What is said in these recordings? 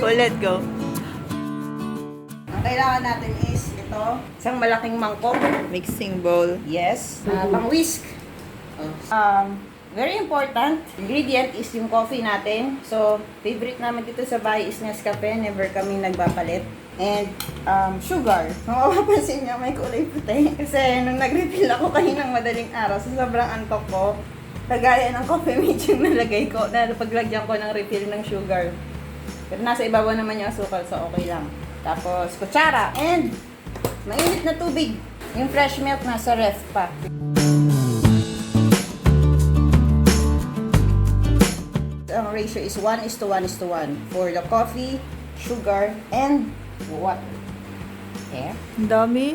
Ulit, go. Ang kailangan natin is ito, isang malaking mangkok. Mixing bowl. Yes. Pang-whisk. Very important ingredient is yung coffee natin. So, favorite namin dito sa bahay is Nescafe. Never kami nagpapalit. And sugar. Kung mapapansin nyo, may kulay puti. Kasi nung nag-refill ako kaninang madaling araw, sa sobrang antok ko, kagaya ng coffee mate yung nalagay ko, na paglagyan ko ng refill ng sugar. Pero nasa ibabaw naman yung asukal, so okay lang. Tapos, kutsara. And mainit na tubig. Yung fresh milk nasa ref pa. Ang ratio is 1:1:1 for the coffee, sugar, and water. Okay? Ang dami.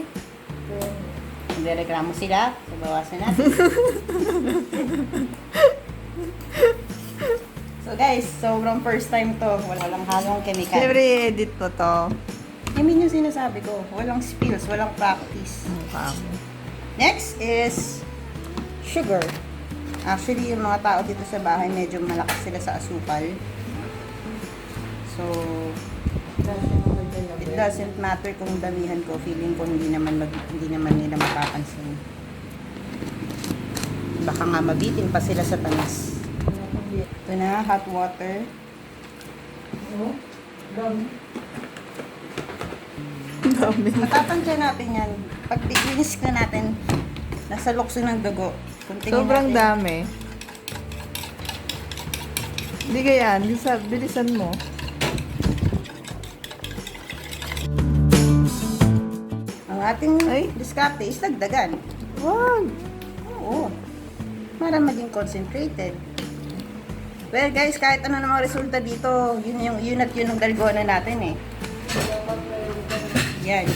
Hindi reklamo sila. So, bawasan natin. So guys, sobrang first time to. Walang halong chemical. Siyempre, edit ko to. Yamin yung sinasabi ko. Walang spills, walang practice. Next is sugar. Actually, yung mga tao dito sa bahay, medyo malakas sila sa asukal. So, it doesn't matter kung damihan ko. Feeling ko hindi naman nila mapapansin. Baka nga mabitin pa sila sa tamis. Ito na, hot water. Dami. Matatansya natin yan. Pag i-whisk na natin, nasa lukso ng dugo. Kuntingin Sobrang natin. dami. Hindi ganyan. Bilisan mo. Ang ating Ay. diskarte is dagdagan. Wag. Oo. Para maging concentrated. Well guys, kahit ano namang resulta dito, yun at yun ang dalgona natin eh. Yan.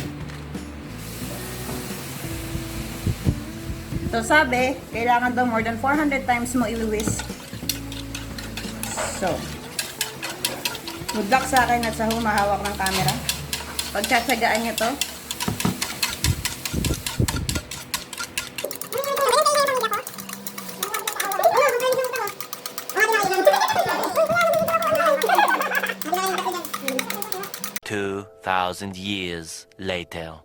So sabi, kailangan daw more than 400 times mo i-whisk. So, good luck sa akin at sa humahawak ng camera. Pagtsatsagaan nyo to. Thousand years later.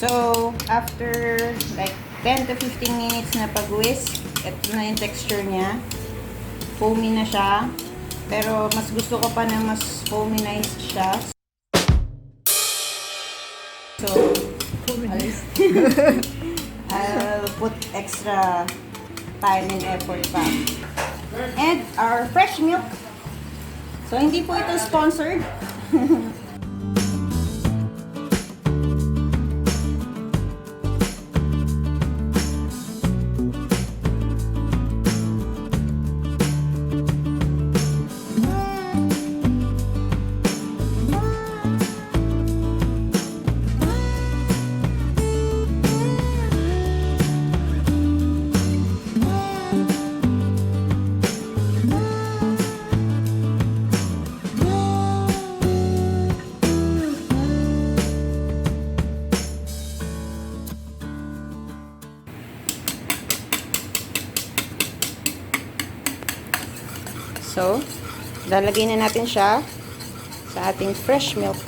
So, after like 10 to 15 minutes na pag-whisk, ito na yung texture niya. Foamy na siya. Pero mas gusto ko pa na mas foaminized siya. So, I'll put extra time and effort pa. And our fresh milk. So, hindi po ito sponsored. So, lalagay na natin siya sa ating fresh milk.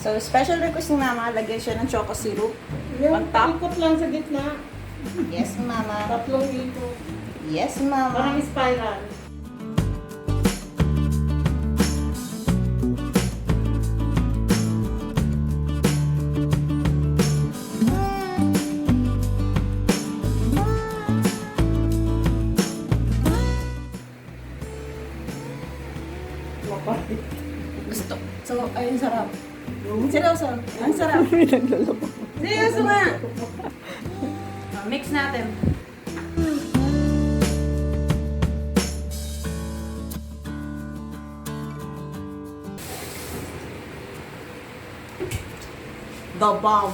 So, special request ni Mama, lagay siya ng choco syrup. Yung On top. ikot lang sa gitna. Yes, Mama. Tatlong ikot. Yes, Mama. Parang spiral. Mapapit. Gusto. So, ayun, sarap. Seryoso. Ang sarap. May naglalaba. Seryoso nga. Mix natin. The bomb.